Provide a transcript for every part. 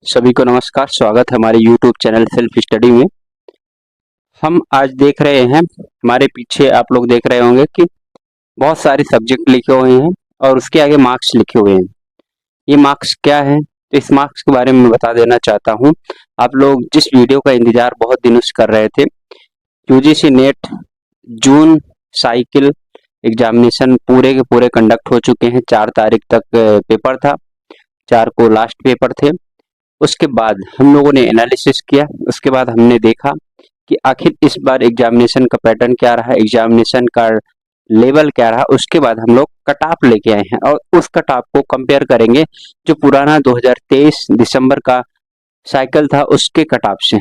सभी को नमस्कार। स्वागत है हमारे YouTube चैनल सेल्फ स्टडी में। हम आज देख रहे हैं, हमारे पीछे आप लोग देख रहे होंगे कि बहुत सारे सब्जेक्ट लिखे हुए हैं और उसके आगे मार्क्स लिखे हुए हैं। ये मार्क्स क्या है, तो इस मार्क्स के बारे में बता देना चाहता हूँ। आप लोग जिस वीडियो का इंतजार बहुत दिनों से कर रहे थे, यूजीसी नेट जून साइकिल एग्जामिनेशन पूरे के पूरे कंडक्ट हो चुके हैं। 4 तारीख तक पेपर था, 4 को लास्ट पेपर थे। उसके बाद हम लोगों ने एनालिसिस किया, उसके बाद हमने देखा कि आखिर इस बार एग्जामिनेशन का पैटर्न क्या रहा, एग्जामिनेशन का लेवल क्या रहा। उसके बाद हम लोग कट ऑफ लेके आए हैं और उस कट ऑफ को कंपेयर करेंगे जो पुराना 2023 दिसंबर का साइकिल था उसके कट ऑफ से।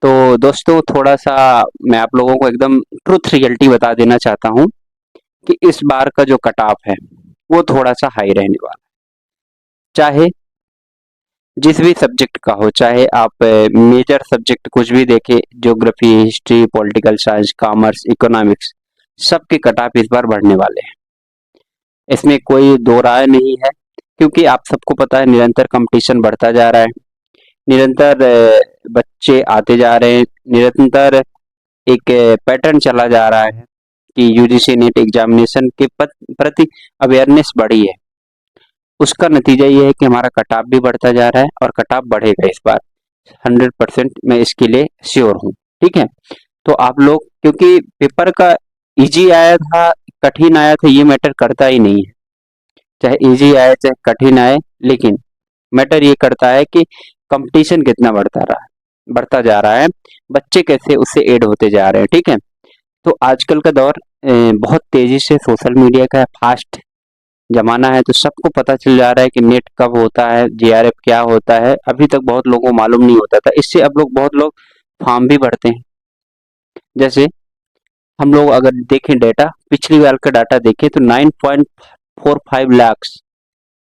तो दोस्तों, थोड़ा सा मैं आप लोगों को एकदम ट्रुथ रियलिटी बता देना चाहता हूँ कि इस बार का जो कट ऑफ है वो थोड़ा सा हाई रहने वाला है। चाहे जिस भी सब्जेक्ट का हो, चाहे आप मेजर सब्जेक्ट कुछ भी देखें, geography, history, political science, commerce, economics, सबके कट ऑफ इस बार बढ़ने वाले हैं। इसमें कोई दो राय नहीं है, क्योंकि आप सबको पता है निरंतर कंपटीशन बढ़ता जा रहा है, निरंतर बच्चे आते जा रहे हैं, निरंतर एक पैटर्न चला जा रहा है कि यूजीसी नेट एग्जामिनेशन के प्रति अवेयरनेस बढ़ी है। उसका नतीजा ये है कि हमारा कट ऑफ भी बढ़ता जा रहा है और कट ऑफ बढ़ेगा इस बार 100%, मैं इसके लिए श्योर हूँ। ठीक है, तो आप लोग, क्योंकि पेपर का इजी आया था कठिन आया था ये मैटर करता ही नहीं है, चाहे इजी आए चाहे कठिन आए, लेकिन मैटर ये करता है कि कंपटीशन कितना बढ़ता जा रहा है, बच्चे कैसे उससे एड होते जा रहे हैं। ठीक है, तो आजकल का दौर बहुत तेजी से सोशल मीडिया का फास्ट जमाना है, तो सबको पता चल जा रहा है कि नेट कब होता है, जीआरएफ क्या होता है। अभी तक बहुत लोगों को मालूम नहीं होता था, इससे अब बहुत लोग फॉर्म भी भरते हैं। जैसे हम लोग अगर देखें डाटा, पिछली बार का डाटा देखें तो 9.45 लाख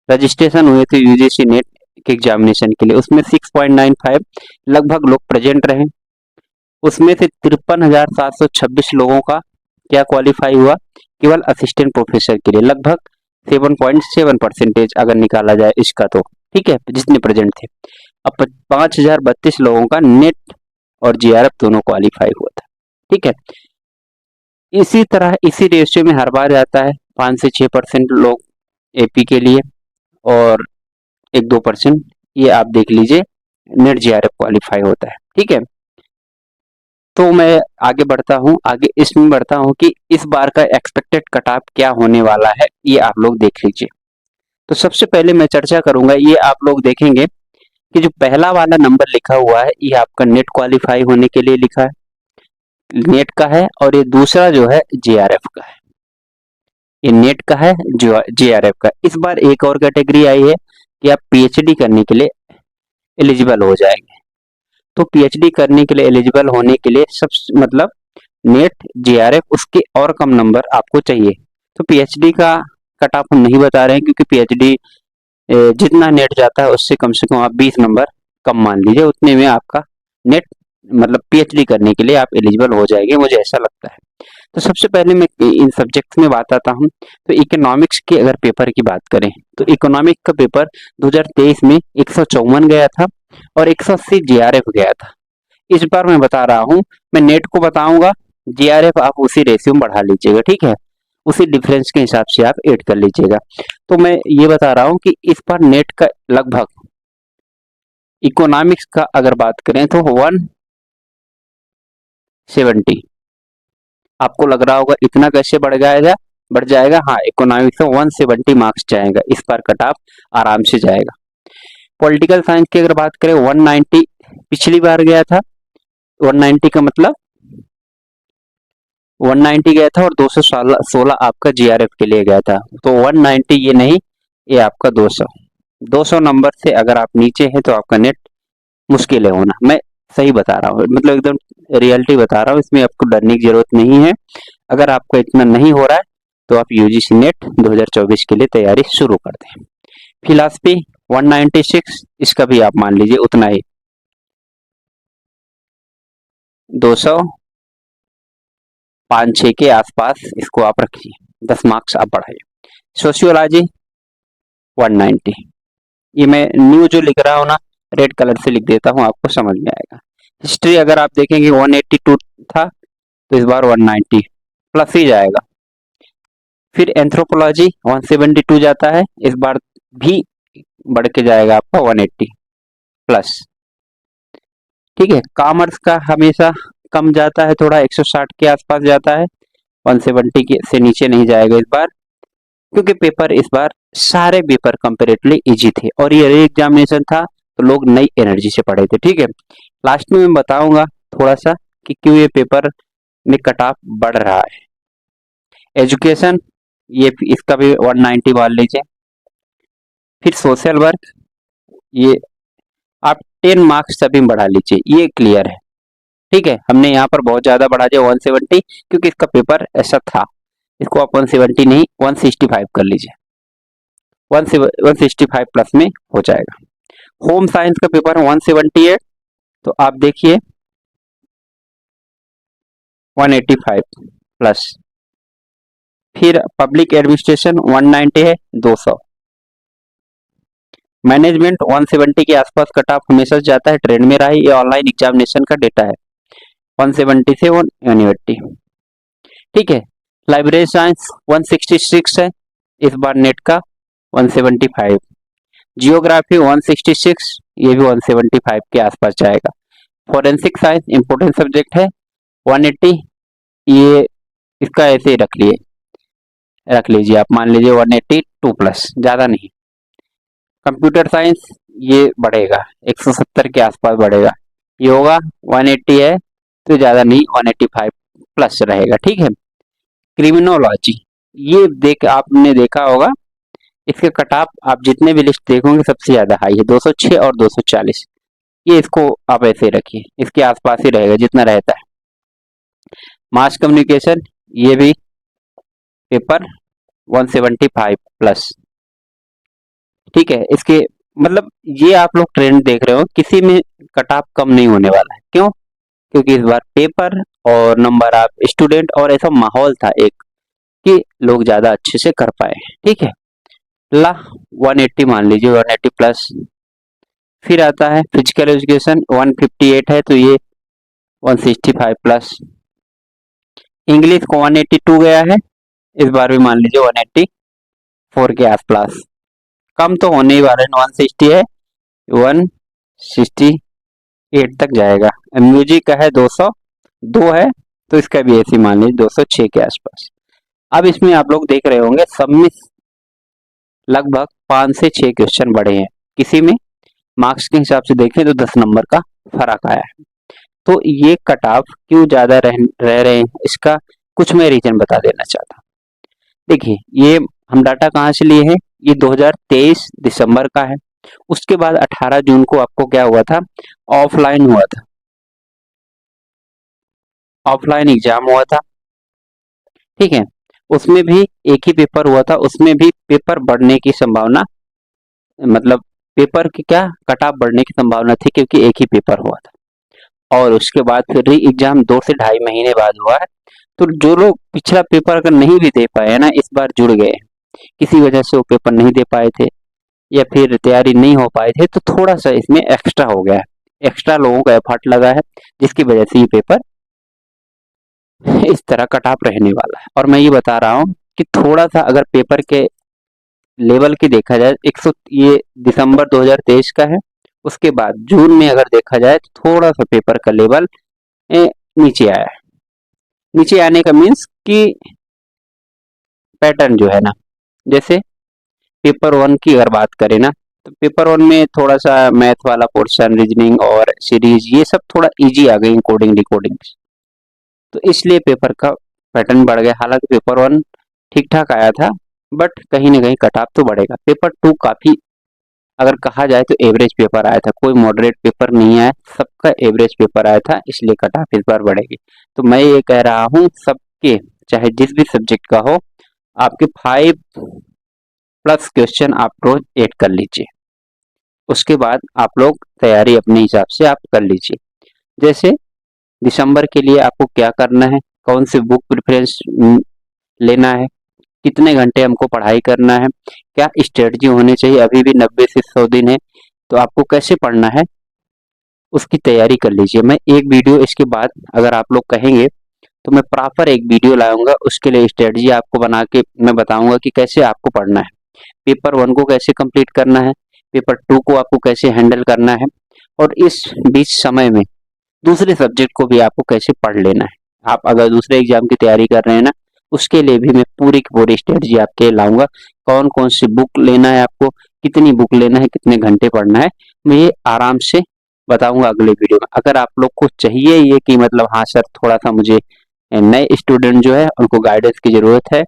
रजिस्ट्रेशन हुए थे यूजीसी नेट के एग्जामिनेशन के लिए, उसमें 6.95 लगभग लोग प्रेजेंट रहे। उसमें से 53,726 लोगों का क्या क्वालिफाई हुआ, केवल असिस्टेंट प्रोफेसर के लिए, लगभग 7.7% अगर निकाला जाए इसका तो। ठीक है, जितने प्रेजेंट थे। अब 5,032 लोगों का नेट और जीआरएफ दोनों क्वालिफाई हुआ था। ठीक है, इसी तरह इसी रेशियो में हर बार आता है, 5 से 6% लोग एपी के लिए और 1-2% ये आप देख लीजिए नेट जीआरएफ क्वालिफाई होता है। ठीक है, तो मैं आगे बढ़ता हूँ, आगे इसमें बढ़ता हूँ कि इस बार का एक्सपेक्टेड कट ऑफ क्या होने वाला है, ये आप लोग देख लीजिए। तो सबसे पहले मैं चर्चा करूंगा, ये आप लोग देखेंगे कि जो पहला वाला नंबर लिखा हुआ है ये आपका नेट क्वालिफाई होने के लिए लिखा है, नेट का है, और ये दूसरा जो है जीआरएफ का है। ये नेट का है, जो जीआरएफ का। इस बार एक और कैटेगरी आई है कि आप पीएचडी करने के लिए एलिजिबल हो जाएंगे। तो पीएचडी करने के लिए एलिजिबल होने के लिए सब मतलब नेट जीआरएफ उसके और कम नंबर आपको चाहिए। तो पीएचडी का कट ऑफ हम नहीं बता रहे हैं, क्योंकि पीएचडी जितना नेट जाता है उससे कम से कम आप 20 नंबर कम मान लीजिए, उतने में आपका नेट मतलब पीएचडी करने के लिए आप एलिजिबल हो जाएंगे, मुझे ऐसा लगता है। तो सबसे पहले मैं इन सब्जेक्ट्स में बात आता हूँ। तो इकोनॉमिक्स के अगर पेपर की बात करें तो इकोनॉमिक्स का पेपर 2023 में 154 गया था और 180 जीआरएफ गया था। इस बार मैं बता रहा हूँ, मैं नेट को बताऊंगा, जीआरएफ आप उसी रेशियो में बढ़ा लीजिएगा। ठीक है, उसी डिफरेंस के हिसाब से आप ऐड कर लीजिएगा। तो मैं ये बता रहा हूँ कि इस बार नेट का लगभग इकोनॉमिक्स का अगर बात करें तो 170, आपको लग रहा होगा इतना कैसे बढ़ जाएगा। हाँ, इकोनॉमिक्स में 170 मार्क्स जाएगा इस बार, कट ऑफ आराम से जाएगा। पॉलिटिकल साइंस की अगर बात करें 190 पिछली बार गया था, 190 का मतलब 190 गया था और 216 आपका जीआरएफ के लिए गया था। तो 190 ये नहीं, ये आपका 200 नंबर से अगर आप नीचे हैं तो आपका नेट मुश्किल है होना। मैं सही बता रहा हूँ, मतलब एकदम रियलिटी बता रहा हूँ, इसमें आपको डरने की जरूरत नहीं है। अगर आपको इतना नहीं हो रहा है तो आप यूजीसी नेट 2024 के लिए तैयारी शुरू कर दें। फिलॉसफी 196, इसका भी आप मान लीजिए उतना ही, 205-6 के आसपास इसको आप रखिए, 10 मार्क्स आप बढ़ाइए। सोशियोलॉजी 190, ये मैं न्यू जो लिख रहा हूँ ना, रेड कलर से लिख देता हूँ, आपको समझ में आएगा। हिस्ट्री अगर आप देखेंगे 182 था, तो इस बार 190 प्लस ही जाएगा। फिर एंथ्रोपोलॉजी 172 जाता है, इस बार भी बढ़ के जाएगा आपका 180 प्लस। ठीक है, कॉमर्स का हमेशा कम जाता है, थोड़ा 160 के आसपास जाता है, 170 के से नीचे नहीं जाएगा इस बार, क्योंकि पेपर इस बार सारे पेपर कंपेरेटिवली इजी थे और ये री एग्जामिनेशन था, तो लोग नई एनर्जी से पढ़े थे। ठीक है, लास्ट में मैं बताऊंगा थोड़ा सा कि क्यों ये पेपर में कट ऑफ बढ़ रहा है। एजुकेशन, ये इसका भी 190 मान लीजिए। फिर सोशल वर्क, ये आप 10 मार्क्स सभी बढ़ा लीजिए, ये क्लियर है। ठीक है, हमने यहाँ पर बहुत ज्यादा बढ़ा दिया 170, क्योंकि इसका पेपर ऐसा था। इसको आप 170 नहीं 165 कर लीजिए, 165 प्लस में हो जाएगा। होम साइंस का पेपर 178, तो आप देखिए 185 प्लस। फिर पब्लिक एडमिनिस्ट्रेशन 190 है, 200। मैनेजमेंट 170 के आसपास कट ऑफ हमेशा जाता है, ट्रेंड में रहा है, ये ऑनलाइन एग्जामिनेशन का डेटा है, 170 से 180। ठीक है, लाइब्रेरी साइंस 166 है, इस बार नेट का 175। जियोग्राफी 166, ये भी 175 के आसपास जाएगा। फॉरेंसिक साइंस इंपोर्टेंट सब्जेक्ट है, 180, ये इसका ऐसे ही रख लीजिए आप, मान लीजिए 182 प्लस, ज्यादा नहीं। कंप्यूटर साइंस ये बढ़ेगा, 170 के आसपास बढ़ेगा। योगा 180 है, तो ज्यादा नहीं, 185 प्लस रहेगा। ठीक है, क्रिमिनोलॉजी, ये आपने देखा होगा, इसके कट ऑफ आप जितने भी लिस्ट देखोगे सबसे ज्यादा हाई है, 206 और 240। ये इसको आप ऐसे रखिए, इसके आसपास ही रहेगा जितना रहता है। मास कम्युनिकेशन, ये भी पेपर 175 प्लस। ठीक है, इसके मतलब ये आप लोग ट्रेंड देख रहे हो, किसी में कट ऑफ कम नहीं होने वाला है। क्यों? क्योंकि इस बार पेपर और नंबर ऑफ स्टूडेंट और ऐसा माहौल था एक कि लोग ज्यादा अच्छे से कर पाए। ठीक है, ला 180 मान लीजिए, 180 प्लस। फिर आता है फिजिकल एजुकेशन 158 है, तो ये 165 प्लस। इंग्लिश को 182 गया है, इस बार भी मान लीजिए 184 के आसपास। कम तो होने ही वाला है, 160 है, 168 तक जाएगा। म्यूजिक का है 202 है, तो इसका भी ऐसे मान लीजिए 206 के आसपास। अब इसमें आप लोग देख रहे होंगे सब में लगभग 5 से 6 क्वेश्चन बढ़े हैं, किसी में मार्क्स के हिसाब से देखें तो 10 नंबर का फर्क आया है। तो ये कट ऑफ क्यों ज्यादा रह रहे हैं, इसका कुछ मैं रीजन बता देना चाहता हूँ। देखिए, ये हम डाटा कहाँ से लिए हैं, ये 2023 दिसंबर का है। उसके बाद 18 जून को आपको क्या हुआ था, ऑफलाइन हुआ था, ऑफलाइन एग्जाम हुआ था। ठीक है, उसमें भी एक ही पेपर हुआ था, उसमें भी पेपर बढ़ने की संभावना, मतलब पेपर की क्या कट ऑफ बढ़ने की संभावना थी, क्योंकि एक ही पेपर हुआ था। और उसके बाद फिर री एग्जाम 2 से 2.5 महीने बाद हुआ है। तो जो लोग पिछला पेपर अगर नहीं भी दे पाए है ना, इस बार जुड़ गए, किसी वजह से वो पेपर नहीं दे पाए थे या फिर तैयारी नहीं हो पाए थे, तो थोड़ा सा इसमें एक्स्ट्रा हो गया है, एक्स्ट्रा लोगों का एफर्ट लगा है, जिसकी वजह से ये पेपर इस तरह कट ऑफ रहने वाला है। और मैं ये बता रहा हूँ कि थोड़ा सा अगर पेपर के लेवल की देखा जाए, ये दिसंबर 2023 का है, उसके बाद जून में अगर देखा जाए तो थोड़ा सा पेपर का लेवल नीचे आया है। नीचे आने का मीन्स कि पैटर्न जो है ना, जैसे पेपर 1 की अगर बात करें ना, तो पेपर 1 में थोड़ा सा मैथ वाला पोर्शन, रीजनिंग और सीरीज, ये सब थोड़ा इजी आ गई, कोडिंग डिकोडिंग, तो इसलिए पेपर का पैटर्न बढ़ गया। हालांकि पेपर 1 ठीक ठाक आया था, बट कहीं ना कहीं कट ऑफ तो बढ़ेगा। पेपर 2 काफी अगर कहा जाए तो एवरेज पेपर आया था, कोई मॉडरेट पेपर नहीं आया, सबका एवरेज पेपर आया था, इसलिए कट ऑफ इस बार बढ़ेगी। तो मैं ये कह रहा हूँ सबके, चाहे जिस भी सब्जेक्ट का हो, आपके 5 प्लस क्वेश्चन आप रोज ऐड कर लीजिए। उसके बाद आप लोग तैयारी अपने हिसाब से आप कर लीजिए। जैसे दिसंबर के लिए आपको क्या करना है, कौन सी बुक प्रेफरेंस लेना है, कितने घंटे हमको पढ़ाई करना है, क्या स्ट्रेटजी होनी चाहिए, अभी भी 90 से 100 दिन है, तो आपको कैसे पढ़ना है उसकी तैयारी कर लीजिए। मैं एक वीडियो इसके बाद अगर आप लोग कहेंगे तो मैं प्रॉपर एक वीडियो लाऊंगा, उसके लिए स्ट्रेटजी आपको बना के मैं बताऊंगा कि कैसे आपको पढ़ना है, पेपर 1 को कैसे कंप्लीट करना है, पेपर 2 को आपको कैसे हैंडल करना है, और इस बीच समय में दूसरे सब्जेक्ट को भी आपको कैसे पढ़ लेना है। आप अगर दूसरे एग्जाम की तैयारी कर रहे हैं ना, उसके लिए भी मैं पूरी की पूरी स्ट्रेटजी आपके लिए लाऊंगा। कौन कौन सी बुक लेना है आपको, कितनी बुक लेना है, कितने घंटे पढ़ना है, मैं ये आराम से बताऊंगा अगले वीडियो में। अगर आप लोग को चाहिए ये कि मतलब हाँ सर थोड़ा सा मुझे नए स्टूडेंट जो है उनको गाइडेंस की जरूरत है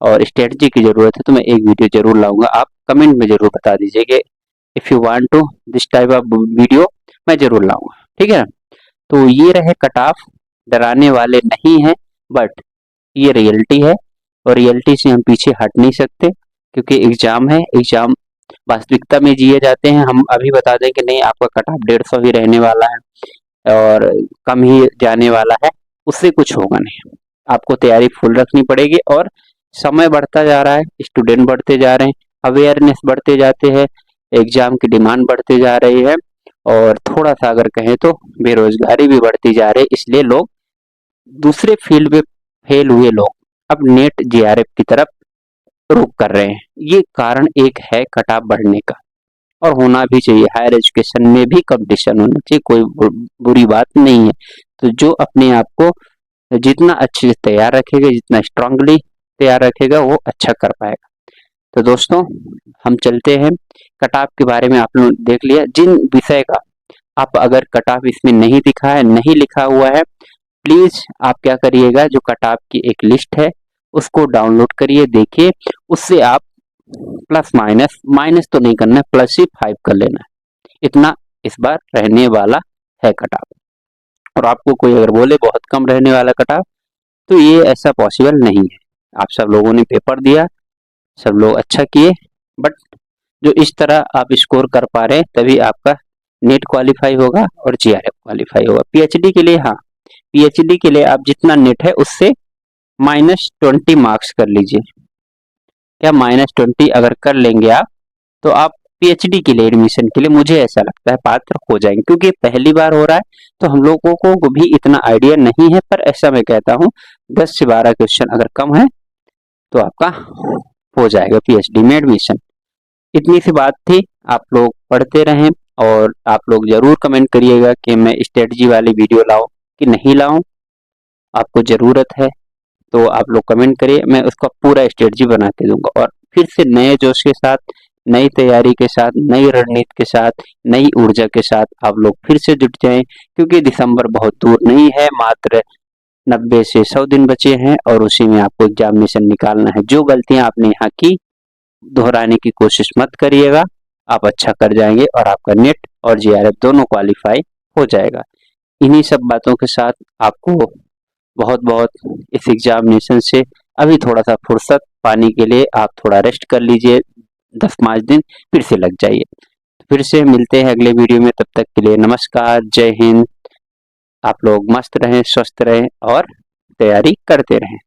और स्ट्रेटजी की जरूरत है, तो मैं एक वीडियो जरूर लाऊंगा। आप कमेंट में जरूर बता दीजिए कि if you want to this type of video, मैं जरूर लाऊंगा, ठीक है ना। तो ये रहे कट ऑफ, डराने वाले नहीं हैं, बट ये रियलिटी है और रियलिटी से हम पीछे हट नहीं सकते, क्योंकि एग्जाम है, एग्जाम वास्तविकता में जिए जाते हैं। हम अभी बता दें कि नहीं आपका कट ऑफ 150 ही रहने वाला है और कम ही जाने वाला है, उससे कुछ होगा नहीं। आपको तैयारी फुल रखनी पड़ेगी और समय बढ़ता जा रहा है, स्टूडेंट बढ़ते जा रहे हैं, अवेयरनेस बढ़ते जाते हैं, एग्जाम की डिमांड बढ़ते जा रही है और थोड़ा सा अगर कहें तो बेरोजगारी भी बढ़ती जा रही है। इसलिए लोग दूसरे फील्ड में फेल हुए लोग अब नेट जेआरएफ की तरफ रुख कर रहे हैं। ये कारण एक है कट ऑफ बढ़ने का, और होना भी चाहिए। हायर एजुकेशन में भी कंपटीशन होना चाहिए, कोई बुरी बात नहीं है। तो जो अपने आप को जितना अच्छे से तैयार रखेगा, जितना स्ट्रांगली तैयार रखेगा, वो अच्छा कर पाएगा। तो दोस्तों हम चलते हैं, कट ऑफ के बारे में आप लोग देख लिया। जिन विषय का आप अगर कट ऑफ इसमें नहीं दिखा है, नहीं लिखा हुआ है, प्लीज आप क्या करिएगा, जो कट ऑफ की एक लिस्ट है उसको डाउनलोड करिए, देखिए, उससे आप प्लस माइनस, माइनस तो नहीं करना है, प्लस ही 5 कर लेना है। इतना इस बार रहने वाला है कट ऑफ। और आपको कोई अगर बोले बहुत कम रहने वाला कट ऑफ, तो ये ऐसा पॉसिबल नहीं है। आप सब लोगों ने पेपर दिया, सब लोग अच्छा किए, बट जो इस तरह आप स्कोर कर पा रहे हैं तभी आपका नेट क्वालिफाई होगा और जीआरएफ क्वालिफाई होगा। पीएचडी के लिए, हाँ, पीएचडी के लिए आप जितना नेट है उससे -20 मार्क्स कर लीजिए। क्या -20 अगर कर लेंगे आप, तो आप पीएचडी के लिए एडमिशन के लिए मुझे ऐसा लगता है पात्र हो जाएंगे, क्योंकि पहली बार हो रहा है तो हम लोगों को भी इतना आइडिया नहीं है। पर ऐसा मैं कहता हूँ 10 से 12 क्वेश्चन अगर कम है तो आपका हो जाएगा पीएचडी में एडमिशन। इतनी सी बात थी, आप लोग पढ़ते रहें और आप लोग जरूर कमेंट करिएगा कि मैं स्ट्रेटजी वाली वीडियो लाऊं कि नहीं लाऊं, आपको जरूरत है तो आप लोग कमेंट करिए, मैं उसका पूरा स्ट्रेटजी बना के दूंगा। और फिर से नए जोश के साथ, नई तैयारी के साथ, नई रणनीति के साथ, नई ऊर्जा के साथ आप लोग फिर से जुट जाएं, क्योंकि दिसंबर बहुत दूर नहीं है, मात्र 90 से 100 दिन बचे हैं और उसी में आपको एग्जामिनेशन निकालना है। जो गलतियां आपने यहाँ की दोहराने की कोशिश मत करिएगा, आप अच्छा कर जाएंगे और आपका नेट और जीआरएफ दोनों क्वालिफाई हो जाएगा। इन्हीं सब बातों के साथ आपको बहुत बहुत इस एग्जामिनेशन से अभी थोड़ा सा फुर्सत पाने के लिए आप थोड़ा रेस्ट कर लीजिए, 10-5 दिन, फिर से लग जाइए। फिर से मिलते हैं अगले वीडियो में, तब तक के लिए नमस्कार, जय हिंद। आप लोग मस्त रहें, स्वस्थ रहें और तैयारी करते रहें।